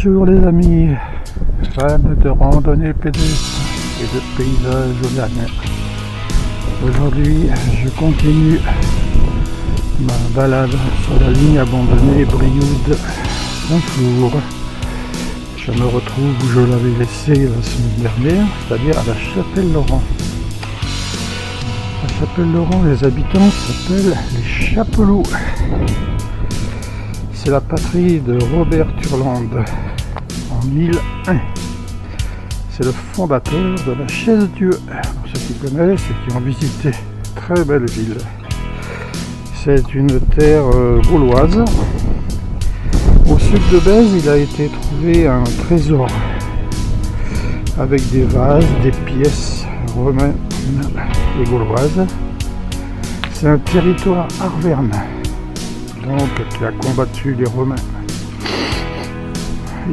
Bonjour les amis, fans de randonnée pédestre et de paysages auvergnats. Aujourd'hui, je continue ma balade sur la ligne abandonnée Brioude-Saint-Flour. Je me retrouve où je l'avais laissé la semaine dernière, c'est-à-dire à la Chapelle-Laurent. La Chapelle-Laurent, les habitants s'appellent les Chapelots. C'est la patrie de Robert Turlande en 1001. C'est le fondateur de la Chaise-Dieu. Pour ceux qui connaissent et qui ont visité, très belle ville. C'est une terre gauloise. Au sud de Bèze, il a été trouvé un trésor avec des vases, des pièces romaines et gauloises. C'est un territoire arverne, donc qui a combattu les Romains.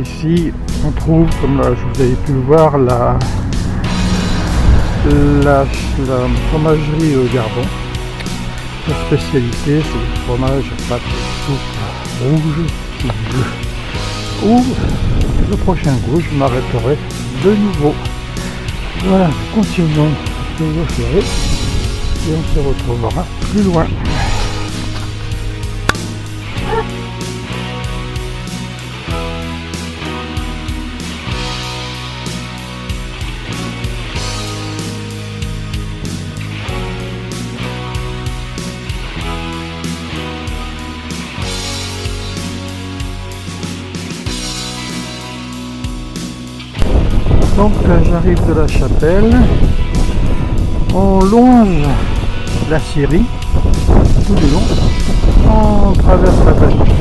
Ici, on trouve, comme là, je vous avais pu le voir, la fromagerie Gardon. La spécialité, c'est le fromage pâte soupe rouge ou bleu. Ou le prochain coup, je m'arrêterai de nouveau. Voilà, continuons de vous faire et on se retrouvera plus loin. Donc j'arrive de la Chapelle, on longe la Syrie tout du long, on traverse la vallée de montagne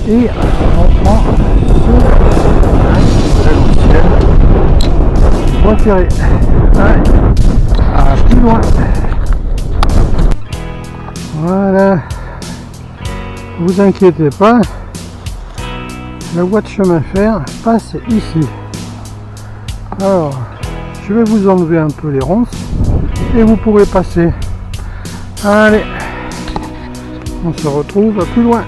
et on prend ce l'ancienne voie ferrée. Plus loin. Voilà, vous inquiétez pas. La voie de chemin fer passe ici. Alors, je vais vous enlever un peu les ronces et vous pourrez passer. Allez, on se retrouve plus loin.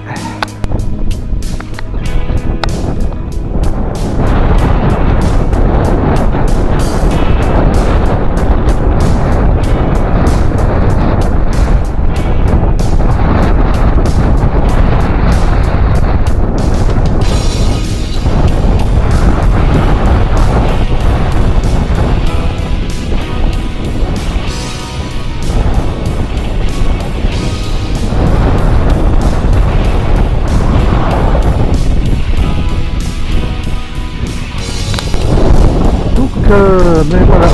Mais voilà,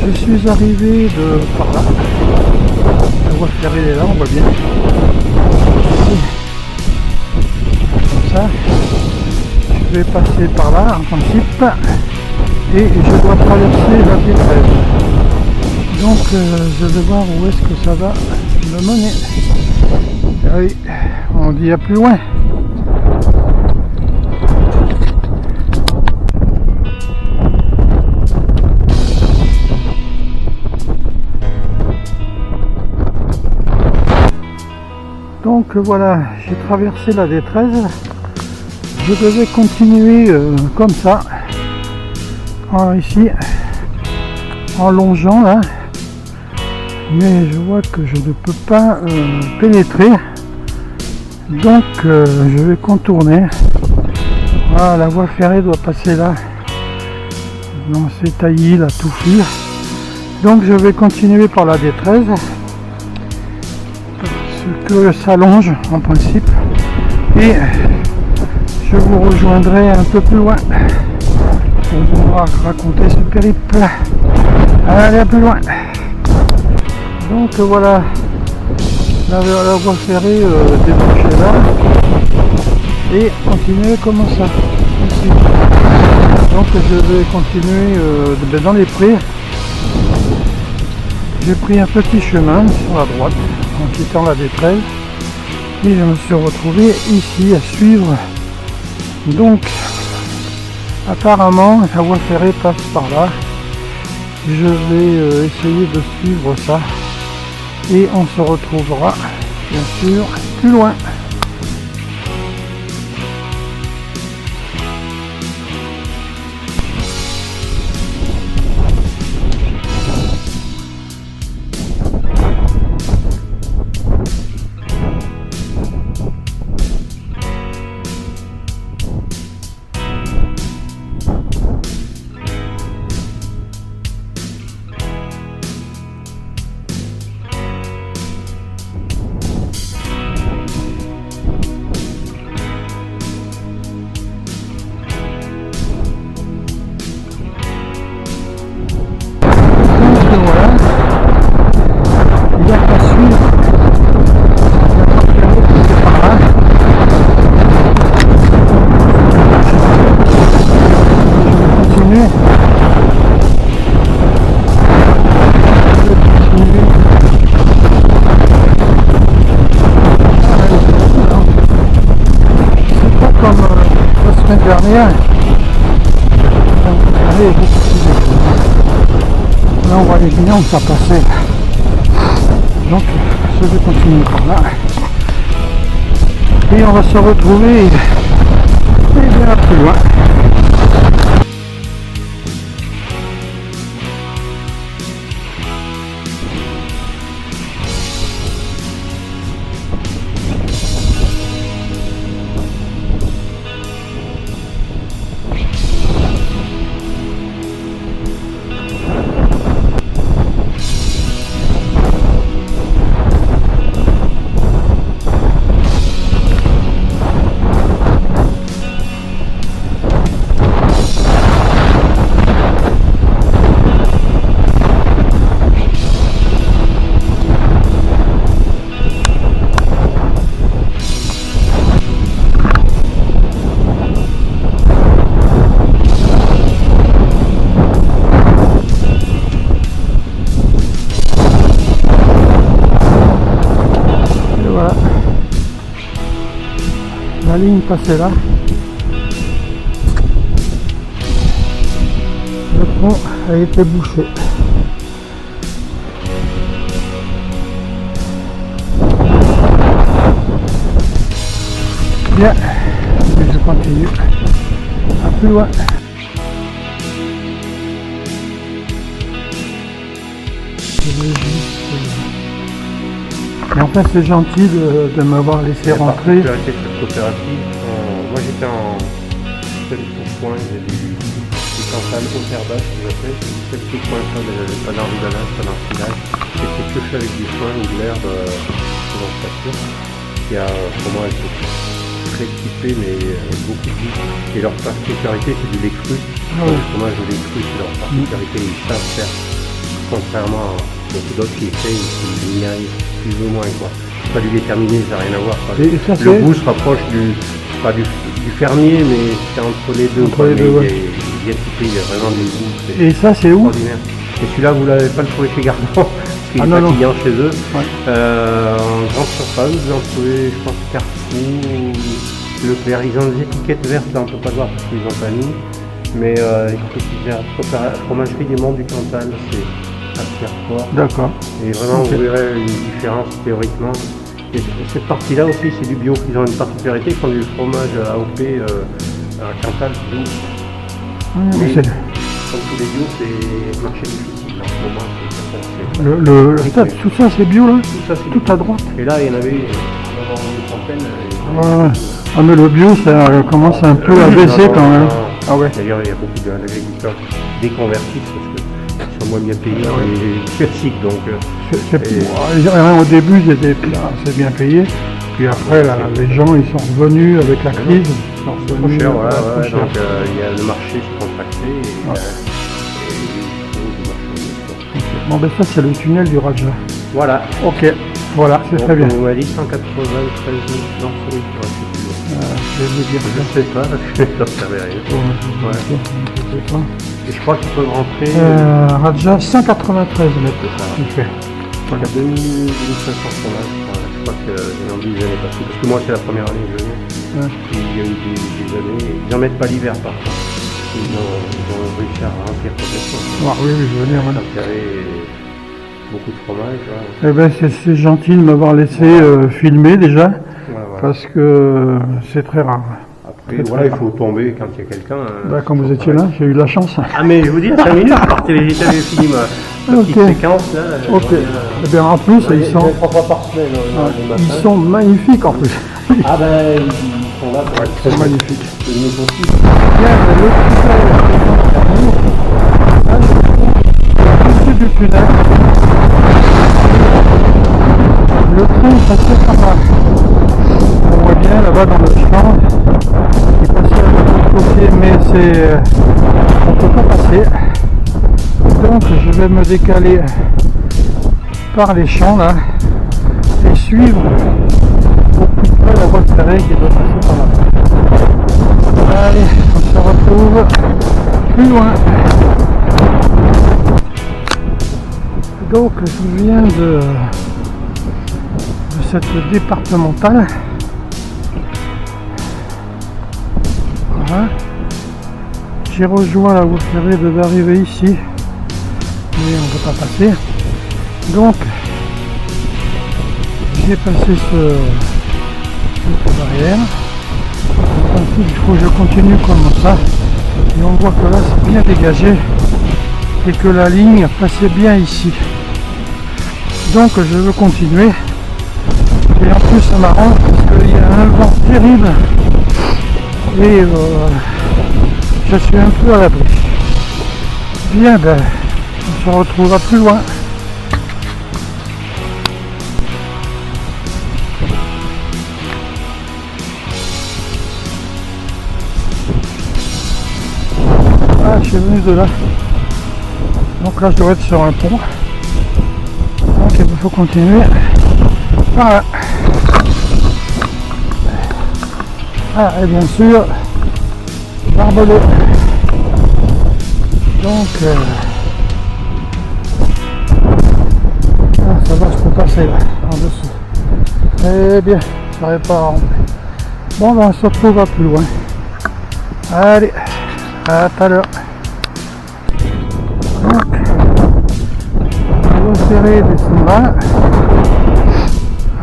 je suis arrivé de par là. La voie ferrée est là, on voit bien. Comme ça, je vais passer par là en principe et je dois traverser la D13. Donc je vais voir où est-ce que ça va me mener. Allez, on dit à plus loin. Donc voilà, j'ai traversé la D13, je devais continuer comme ça, ici, en longeant là, mais je vois que je ne peux pas pénétrer, donc je vais contourner. Voilà, la voie ferrée doit passer là, dans ces taillis, la touffure, donc je vais continuer par la D13. Que ça longe en principe et je vous rejoindrai un peu plus loin pour vous raconter ce périple. Allez, à plus loin. Donc voilà, la voie ferrée débouchée là et continuer comme ça ici. Donc je vais continuer dans les prés. J'ai pris un petit chemin sur la droite en quittant la D13 et je me suis retrouvé ici à suivre. Donc apparemment la voie ferrée passe par là. Je vais essayer de suivre ça et on se retrouvera bien sûr plus loin. continuer. C'est pas comme la semaine dernière. Allez, beaucoup plus de... Là on voit les vignobles, ça passait. Donc je vais continuer par là. Et on va se retrouver bien plus loin. La ligne passée là. Le pont a été bouché. Bien, et je continue un peu loin. Et en fait, c'est gentil de m'avoir laissé rentrer. Coopérative. Moi j'étais en point, j'ai du Cantal au Herbach, je vous appelle. C'est le point pas dans le dallage, pas dans le filage. C'était que fait avec du foin ou de l'herbe dans le pâture. Il y a pour moi très typé mais beaucoup de vie. Et leur particularité c'est du lait cru. Oui. Le fromage au lait cru c'est leur particularité, ils savent faire. Contrairement à beaucoup d'autres qui essayent, qui y plus ou moins quoi. Pas du déterminé, ça n'a rien à voir. Le goût se rapproche du fermier, mais c'est entre les deux. Entre les deux, ouais. Il y a vraiment du goût. Et ça, c'est où? Et celui-là, vous ne l'avez pas le trouvé chez Gardant, parce qu'il n'est pas client chez eux. Ouais. En grande surface, vous en trouvez, je pense, Carrefour, Leclerc. Ils ont des étiquettes vertes, là on ne peut pas voir parce qu'ils n'ont pas mis. Mais étiquettes vertes, fromagerie des Monts du Cantal, c'est à Pierreport. D'accord. Et vraiment, vous verrez une différence théoriquement. Et cette partie-là aussi, c'est du bio. Ils ont une particularité, ils font du fromage AOP à Cantal bio. Mais, comme tous les bio, c'est marché difficile. En ce moment, tout ça, c'est bio là? Tout ça, c'est tout à droite. Et là, il y en avait une centaine. Ah, mais le bio, ça commence un peu à baisser quand même. Ah ouais. D'ailleurs, il y a beaucoup d'agriculteurs déconvertis parce que ils sont moins bien payés dans les classiques. Donc, au début, c'est bien payé. Puis après, là, les gens, ils sont revenus avec la crise. Ils sont revenus. Cher, voilà, ouais, donc il y a le marché qui est contracté. Bon, ben ça, c'est le tunnel du Raja. Voilà. Ok, voilà, c'est très bien. On m'a dit 193 000. Non, oui, je vais vous dire. Je sais pas, parce que ça ne servait à rien. Ouais. Et je crois qu'ils peuvent rentrer. Raja, 193 mètres. Il fait. Voilà. 2500 fromages. Je crois que j'ai envie les années passées. Parce que moi, c'est la première année que je viens. Ouais. Il y a eu des années. Ils n'en mettent pas l'hiver, par contre. Ils ont réussi à remplir complètement. Ah, oui, je veux dire. Voilà. Il y avait beaucoup de fromage. Eh ben, c'est gentil de m'avoir laissé filmer déjà. Voilà. Parce que c'est très rare. Après, voilà, il faut tomber quand il y a quelqu'un. Bah, quand vous étiez là, j'ai eu la chance. Ah, mais je vous dis, 5 minutes, j'avais fini ma petite séquence là. Ok. Eh bien, en plus, ils sont. 3 fois par semaine. Ils sont magnifiques en plus. Ah, ben, ils sont là pour être très magnifiques. C'est le nouveau type. Du tunnel. Le train passait par là. On voit bien là-bas dans le champ. Il passait à l'autre côté, mais on ne peut pas passer. Donc je vais me décaler par les champs là et suivre au plus près la voie ferrée qui doit passer par là. Allez, on se retrouve plus loin. Donc je viens de cette départementale. Voilà. J'ai rejoint la voie ferrée de arriver ici, mais on ne peut pas passer. Donc j'ai passé cette barrière. Ensuite, il faut que je continue comme ça. Et on voit que là c'est bien dégagé et que la ligne passait bien ici. Donc je veux continuer. Et en plus ça m'arrange parce qu'il y a un vent terrible et je suis un peu à l'abri. Bien, ben, on se retrouvera plus loin. Ah, je suis venu de là. Donc là je dois être sur un pont. Donc il faut continuer. Voilà. Ah, et bien sûr, barbelé. Donc, ça va, je peux passer là, en dessous. Eh bien, je n'arrive pas à rentrer. Bon, ben, on se retrouve à plus loin. Allez, à tout à l'heure. Donc, on va serrer des là.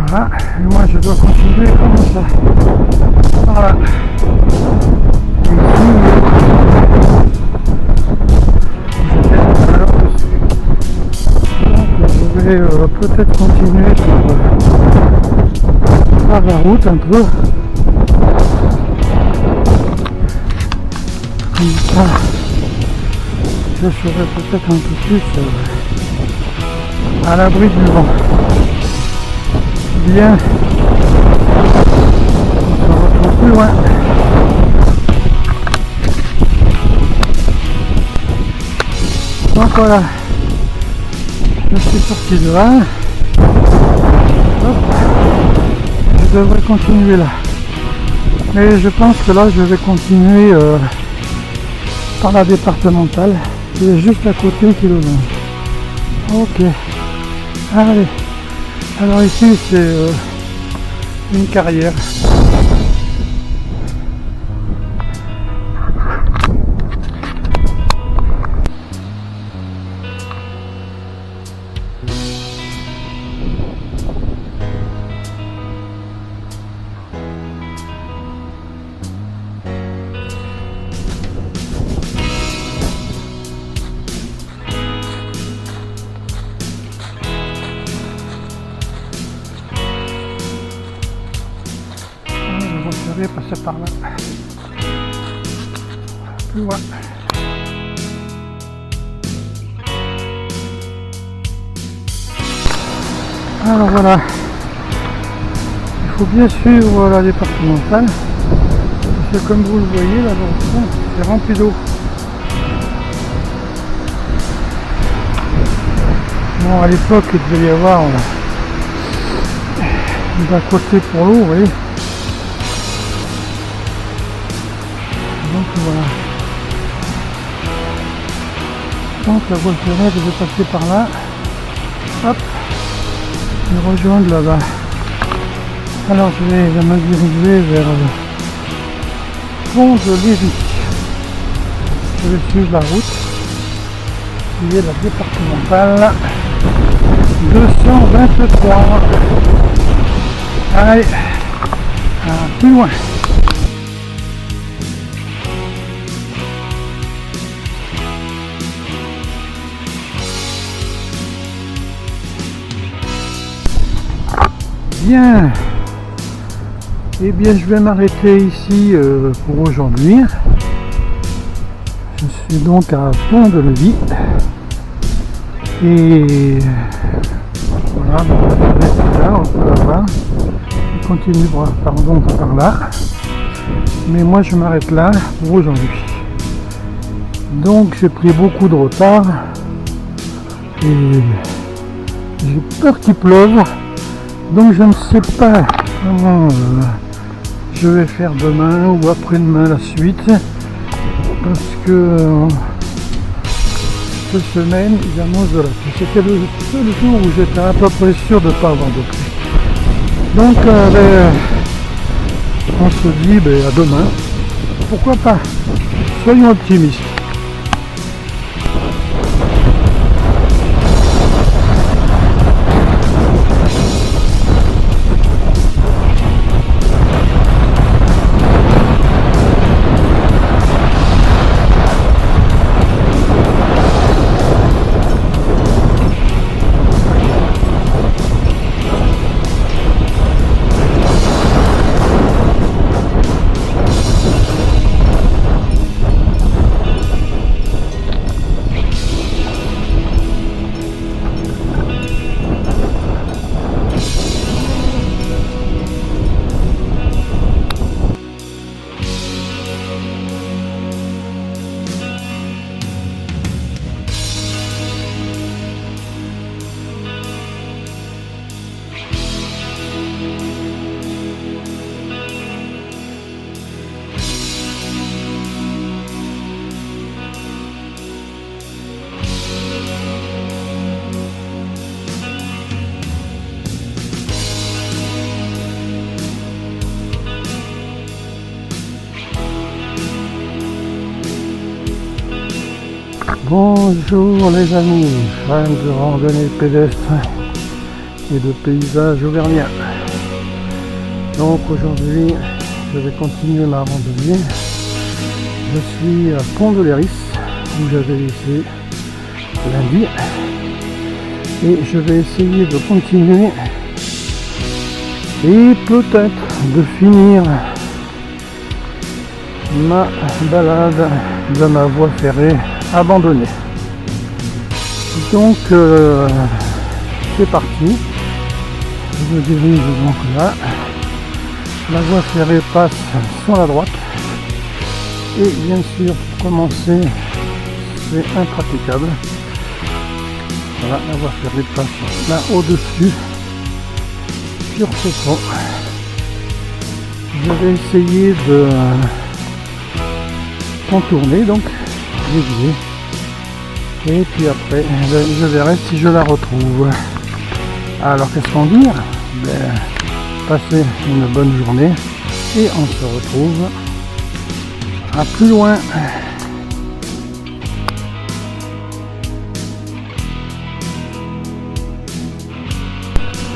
Voilà, et moi je dois continuer comme ça. Voilà. Je vais peut-être continuer par la route un peu. Comme ça, je serai peut-être un peu plus à l'abri du vent. Bien, on se retrouve plus loin. Donc voilà, je suis sorti de là. Hop. Je devrais continuer là. Mais je pense que là je vais continuer par la départementale qui est juste à côté qui le longe. Ok, allez. Alors ici c'est une carrière. Je vais passer par là. Plus loin. Alors voilà. Il faut bien suivre la départementale. Parce que comme vous le voyez, là, c'est rempli d'eau. Bon, à l'époque, il devait y avoir d'un côté pour l'eau, vous voyez. Donc voilà. Donc la voie ferrée devait passer par là. Hop. Et rejoindre là-bas. Alors je vais me diriger vers le pont de Lévis. Je vais suivre la route. Qui est la départementale 223. Allez. Plus loin. Bien, et bien je vais m'arrêter ici pour aujourd'hui. Je suis donc à Pont de Lévis et voilà, donc on va rester là, on peut la voir. Il continue pardon, par là, mais moi je m'arrête là pour aujourd'hui. Donc j'ai pris beaucoup de retard et j'ai peur qu'il pleuve. Donc je ne sais pas comment je vais faire demain ou après-demain la suite. parce que cette semaine il annonce de la pluie. C'était le seul jour où j'étais à peu près sûr de ne pas avoir de pluie. Donc on se dit à demain, pourquoi pas, soyons optimistes. Bonjour les amis, fans de randonnée pédestre et de paysages auvergnats. Donc aujourd'hui, je vais continuer ma randonnée. Je suis à Pont-de-Léris, où j'avais laissé lundi. Et je vais essayer de continuer et peut-être de finir ma balade de ma voie ferrée abandonnée. Donc c'est parti. Je me dirige donc là. La voie ferrée passe sur la droite. Et bien sûr, pour commencer, c'est impraticable. Voilà, la voie ferrée passe là au-dessus, sur ce pont. Je vais essayer de contourner, donc dévier. Et puis après, je verrai si je la retrouve. Alors qu'est-ce qu'on dit? Passer une bonne journée et on se retrouve à plus loin.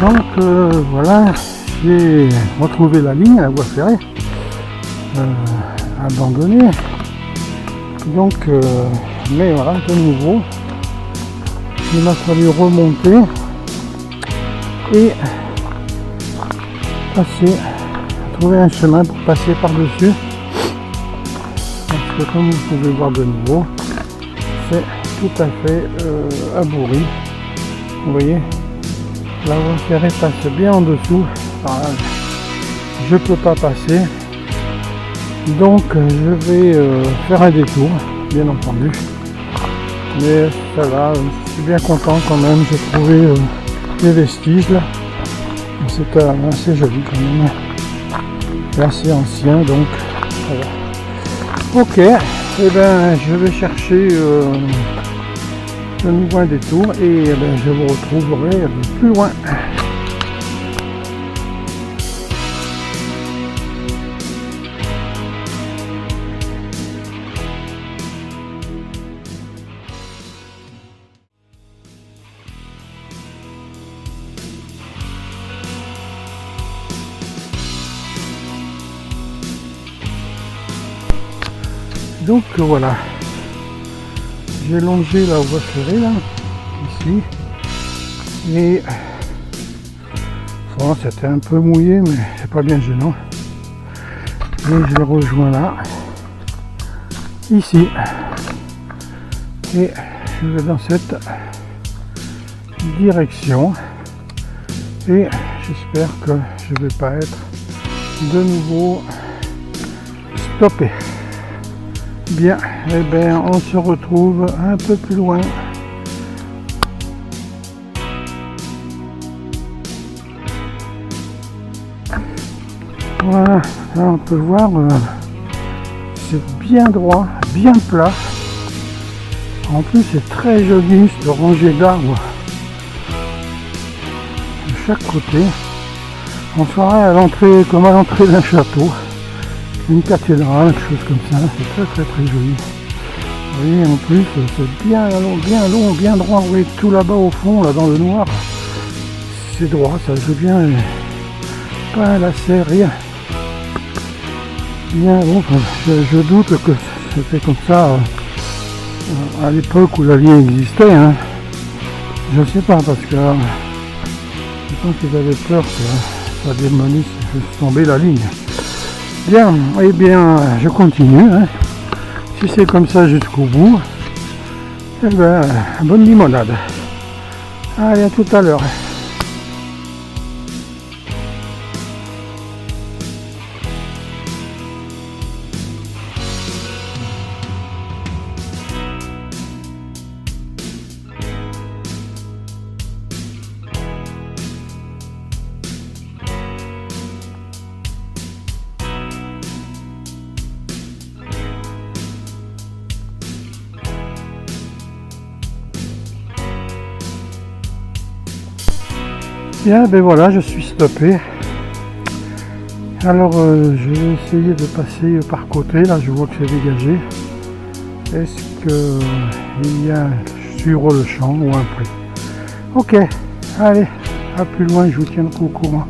Donc voilà, j'ai retrouvé la ligne, la voie ferrée abandonnée. Donc mais voilà, de nouveau, il m'a fallu remonter et passer, trouver un chemin pour passer par-dessus. Parce que comme vous pouvez voir de nouveau, c'est tout à fait abourri. Vous voyez, la voie ferrée passe bien en dessous. Alors là, je peux pas passer. Donc je vais faire un détour, bien entendu. Mais ça va, je suis bien content quand même, j'ai trouvé des vestiges là. C'est assez joli quand même. C'est assez ancien, donc ça va. Ok, et je vais chercher de nouveau un détour et je vous retrouverai plus loin. Donc voilà, j'ai longé la voie ferrée là, ici, et bon, c'était un peu mouillé, mais c'est pas bien gênant. Et je les rejoins là, ici, et je vais dans cette direction, et j'espère que je ne vais pas être de nouveau stoppé. Bien, et on se retrouve un peu plus loin. Voilà, là on peut voir, c'est bien droit, bien plat. En plus, c'est très joli, cette rangée d'arbres de chaque côté. On serait à l'entrée, comme à l'entrée d'un château, une cathédrale, quelque chose comme ça. C'est très très très joli. Vous voyez, en plus, c'est bien long, bien droit. Vous voyez, tout là-bas au fond, là dans le noir, c'est droit, ça se bien, pas un lacet, rien. Bien bon, je doute que c'était comme ça à l'époque où la ligne existait. Hein. Je ne sais pas, parce que je pense qu'ils avaient peur que ça démolisse, fasse tomber la ligne. Bien, eh bien, je continue. Hein. Si c'est comme ça jusqu'au bout, eh ben, bonne limonade. Allez, à tout à l'heure. Bien, ben voilà, je suis stoppé. Alors, je vais essayer de passer par côté. Là, je vois que c'est dégagé. Est-ce qu'il y a sur le champ ou un pré? Ok, allez, à plus loin, je vous tiendrai au courant.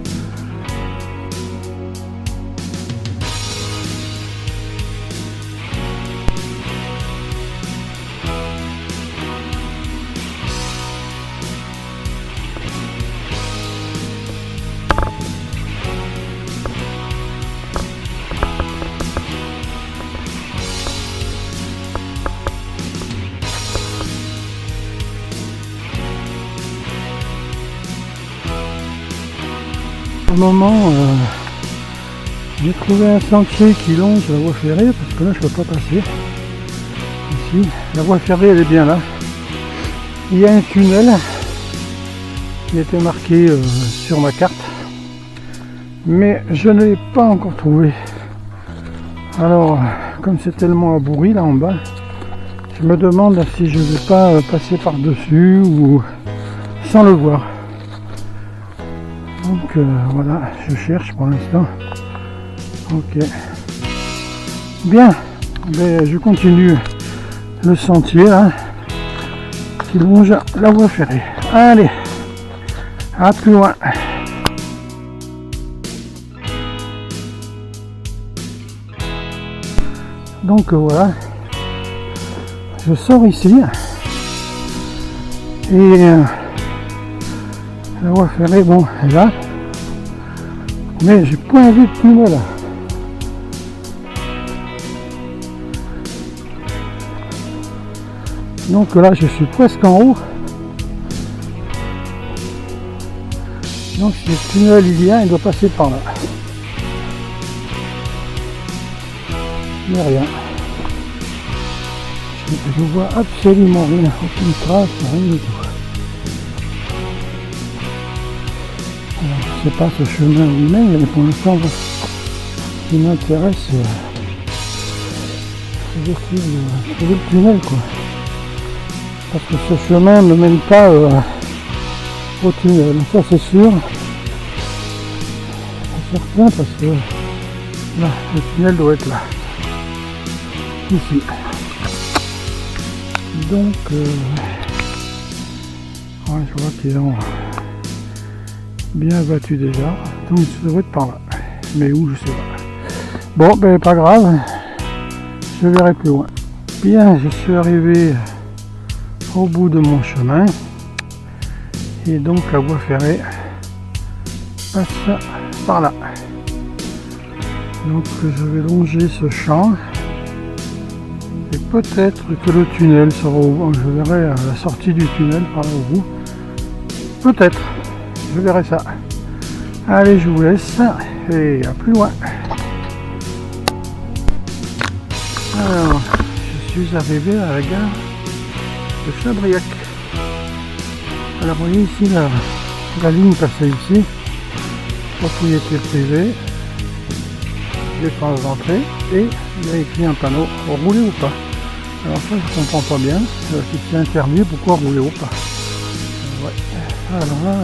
Pour le moment, j'ai trouvé un sentier qui longe la voie ferrée, parce que là je ne peux pas passer. Ici, la voie ferrée elle est bien là. Il y a un tunnel qui était marqué sur ma carte, mais je ne l'ai pas encore trouvé. Alors, comme c'est tellement abourri là en bas, je me demande si je ne vais pas passer par-dessus ou sans le voir. Donc voilà, je cherche pour l'instant. Ok. Bien, ben, je continue le sentier là, qui longe la voie ferrée. Allez, à plus loin. Donc voilà, je sors ici et la voie ferrée, bon, est là, mais j'ai pas vu de tunnel. Donc là, je suis presque en haut. Donc si le tunnel il y a, il doit passer par là. Mais rien. Je vois absolument rien, aucune trace, rien du tout. Alors, je ne sais pas ce chemin où il mène, mais pour l'instant, ce qui m'intéresse, c'est de trouver le tunnel, quoi. Parce que ce chemin ne mène pas au tunnel, ça c'est sûr. C'est certain, parce que là, le tunnel doit être là. Ici. Donc, ouais, je vois qu'ils ont bien battu déjà, donc ça devrait être par là, mais où je sais pas. Bon, ben pas grave, je verrai plus loin. Bien, je suis arrivé au bout de mon chemin et donc la voie ferrée passe par là. Donc je vais longer ce champ et peut-être que le tunnel sera au bout. Je verrai à la sortie du tunnel par là au bout. Peut-être. Je verrai ça. Allez, je vous laisse et à plus loin. Alors, je suis arrivé à la gare de Chabriac. Alors, vous voyez ici la ligne passait ici, propriété privée. l'essence d'entrée et il y a écrit un panneau rouler ou pas. Alors ça je comprends pas bien, si c'est interdit, pourquoi rouler ou pas? Ouais. Alors là,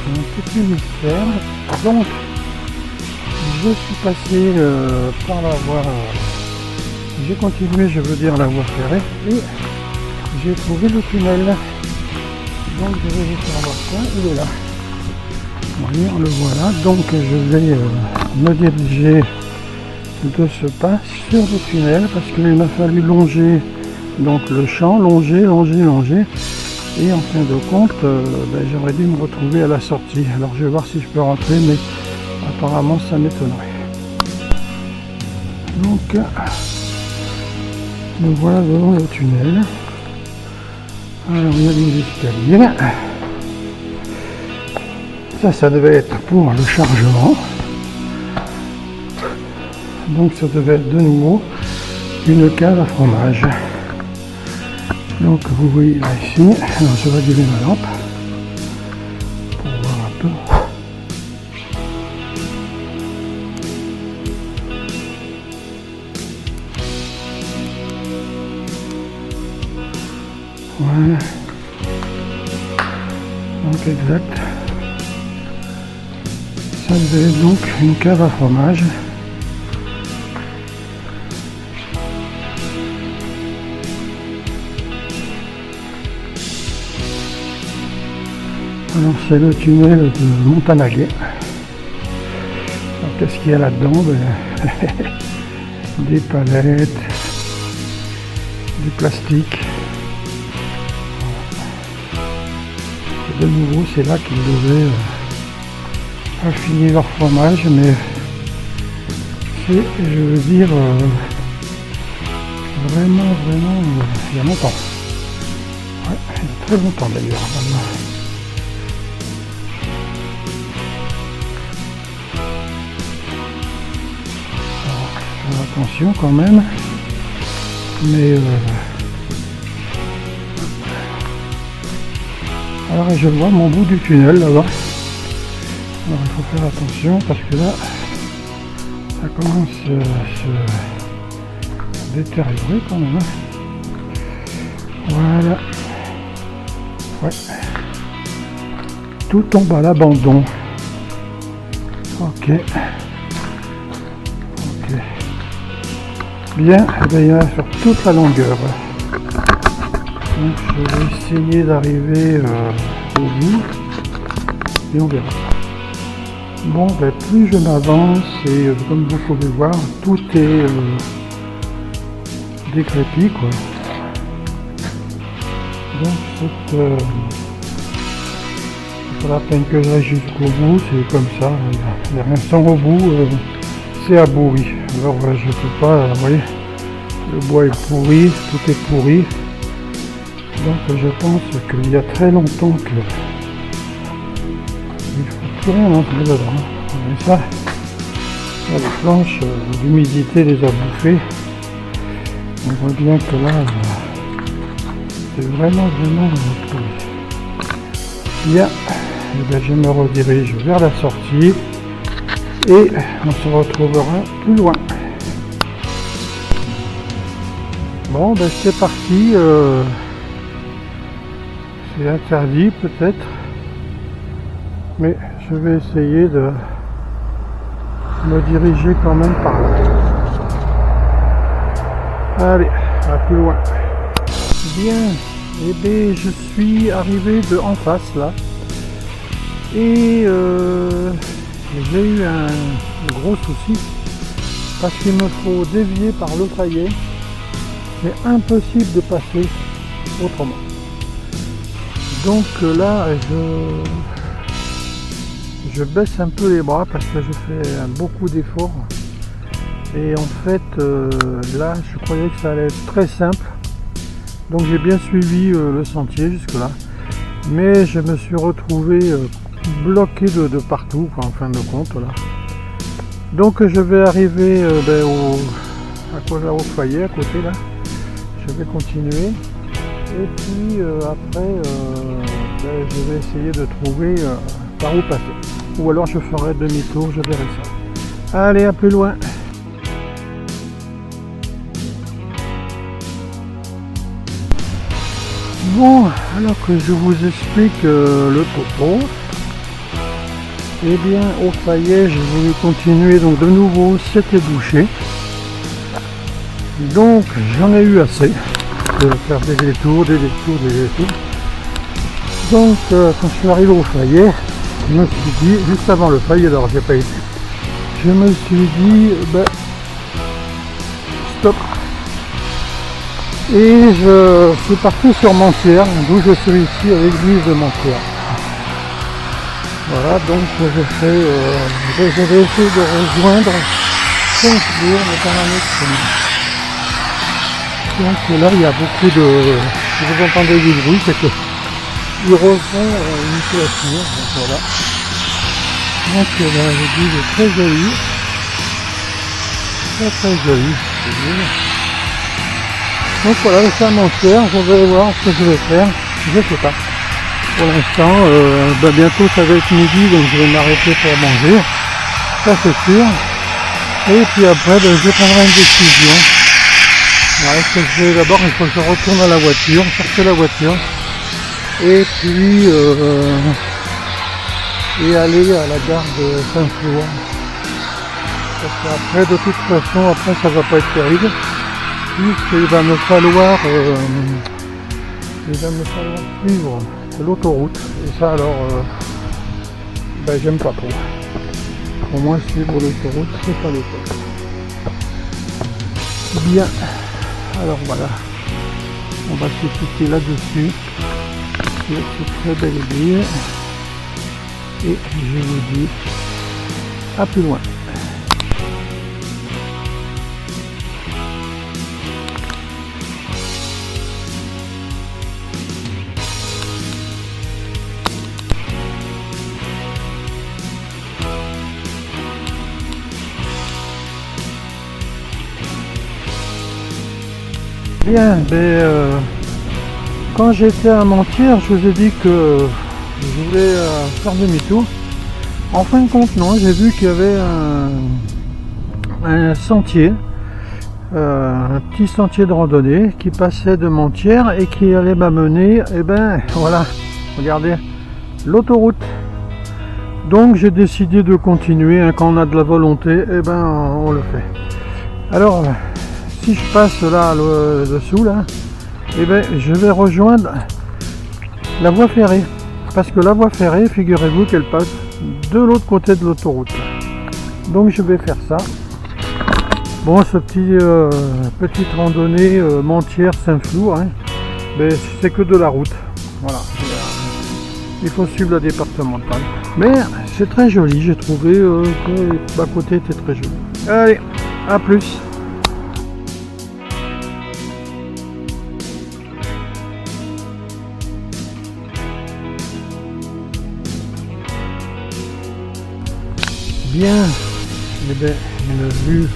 c'est un petit mystère. Donc, je suis passé par la voie, j'ai continué, je veux dire la voie ferrée, et j'ai trouvé le tunnel. Donc je vais vous faire voir ça, il est là. Voyez, on le voit là. Donc je vais me diriger de ce pas sur le tunnel parce qu'il m'a fallu longer donc le champ, longer. Et en fin de compte, j'aurais dû me retrouver à la sortie. Alors je vais voir si je peux rentrer, mais apparemment ça m'étonnerait. Donc me voilà devant le tunnel. Alors il y a des escaliers. Ça devait être pour le chargement. Donc ça devait être de nouveau une cave à fromage. Donc vous voyez là ici, alors je vais allumer ma lampe pour voir un peu. Voilà. Donc exact. Ça devait être donc une cave à fromage. Alors c'est le tunnel de Montanaguet. Alors qu'est-ce qu'il y a là-dedans? Des palettes, du plastique. Et de nouveau c'est là qu'ils devaient affiner leur fromage, mais c'est, je veux dire, vraiment, il y a longtemps. Ouais, il y a très longtemps d'ailleurs. Attention quand même, mais alors je vois mon bout du tunnel là-bas. Alors il faut faire attention parce que là ça commence à se détériorer quand même. Voilà. Ouais. Tout tombe à l'abandon. Ok. Bien, il y en a sur toute la longueur. Donc je vais essayer d'arriver au bout et on verra. Bon, plus je m'avance et comme vous pouvez voir, tout est décrépit quoi. Donc c'est pas la peine que j'aille jusqu'au bout, c'est comme ça, il n'y a rien sans au bout. C'est abouri. Alors je peux pas, vous voyez, le bois est pourri, tout est pourri. Donc je pense qu'il y a très longtemps que il ne faut plus rien entrer dedans. Et ça, les planches, l'humidité les a bouffées. On voit bien que là, c'est vraiment pourri. Bien, je me redirige vers la sortie. Et on se retrouvera plus loin. Bon, c'est parti. C'est interdit peut-être. Mais je vais essayer de me diriger quand même par là. Allez, à plus loin. Bien. Eh bien, je suis arrivé de en face là. Et j'ai eu un gros souci parce qu'il me faut dévier par le taillet. C'est impossible de passer autrement. Donc là, je baisse un peu les bras parce que je fais beaucoup d'efforts. Et en fait, là, je croyais que ça allait être très simple. Donc j'ai bien suivi le sentier jusque là. Mais je me suis retrouvé bloqué de partout, quoi, en fin de compte là. Donc je vais arriver au foyer à côté là. Je vais continuer et puis après je vais essayer de trouver par où passer. Ou alors je ferai demi-tour, je verrai ça. Allez, à plus loin. Bon, alors que je vous explique le topo, eh bien au Fayet, j'ai voulu continuer, donc de nouveau c'était bouché. Donc j'en ai eu assez de faire des détours. Donc quand je suis arrivé au Fayet, je me suis dit, juste avant le Fayet, alors j'ai pas été, je me suis dit, stop. Et je suis parti sur Montière, d'où je suis ici à l'église de Montière. Voilà, donc j'avais essayé de rejoindre Saint-Flour, mais par un autre chemin. Donc là, il y a beaucoup de... Si vous entendez du bruit, c'est que ils refont une toiture, donc voilà. Donc l'église est très jolie. Très jolie, c'est bien. Donc voilà, c'est à Montière, je vais voir ce que je vais faire, je sais pas. Pour l'instant, bientôt ça va être midi, donc je vais m'arrêter pour manger, ça c'est sûr. Et puis après, je prendrai une décision. Alors, ce que je vais d'abord, il faut que je retourne à la voiture, chercher la voiture, et puis et aller à la gare de Saint-Flour. Parce qu'après, de toute façon, après ça va pas être terrible. Puisqu'il va me falloir suivre l'autoroute, et ça alors j'aime pas trop. Pour moi suivre l'autoroute c'est pas le top. Bien, alors voilà, on va se quitter là-dessus, sur cette très belle ville, et je vous dis à plus loin. Bien, quand j'étais à Montière, je vous ai dit que je voulais faire demi-tour. En fin de compte, non, j'ai vu qu'il y avait un sentier, un petit sentier de randonnée qui passait de Montière et qui allait m'amener, voilà, regardez, l'autoroute. Donc j'ai décidé de continuer, quand on a de la volonté, on le fait. Alors, si je passe là dessous là, je vais rejoindre la voie ferrée, parce que la voie ferrée, figurez-vous qu'elle passe de l'autre côté de l'autoroute. Donc je vais faire ça. Bon, ce petite randonnée Montière Saint-Flour, c'est que de la route. Voilà. Il faut suivre la départementale. Mais c'est très joli, j'ai trouvé que l'à côté était très joli. Allez, à plus. Bien, une vue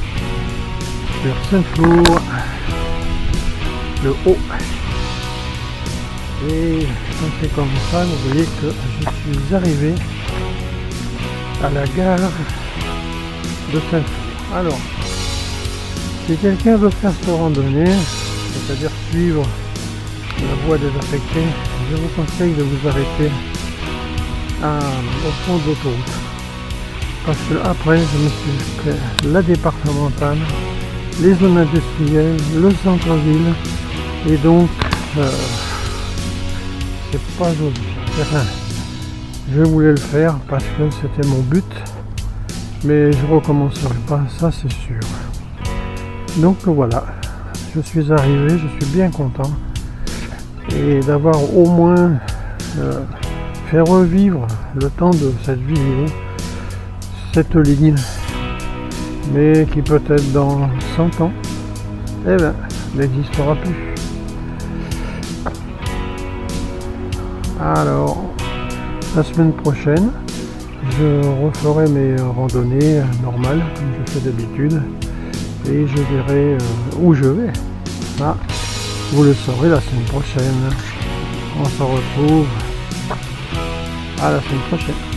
sur Saint-Flour, le haut. Et quand c'est comme ça, vous voyez que je suis arrivé à la gare de Saint-Flour. Alors, si quelqu'un veut faire cette randonnée, c'est-à-dire suivre la voie désaffectée, je vous conseille de vous arrêter au fond de l'autoroute. Parce que après, je me suis fait la départementale, les zones industrielles, le centre-ville, et donc c'est pas joli. Enfin, je voulais le faire parce que c'était mon but, mais je recommencerai pas, ça c'est sûr. Donc voilà, je suis arrivé, je suis bien content, et d'avoir au moins fait revivre le temps de cette vidéo, cette ligne, mais qui peut-être dans 100 ans n'existera plus. Alors la semaine prochaine je referai mes randonnées normales comme je fais d'habitude, et je verrai où je vais. Vous le saurez la semaine prochaine. On se retrouve à la semaine prochaine.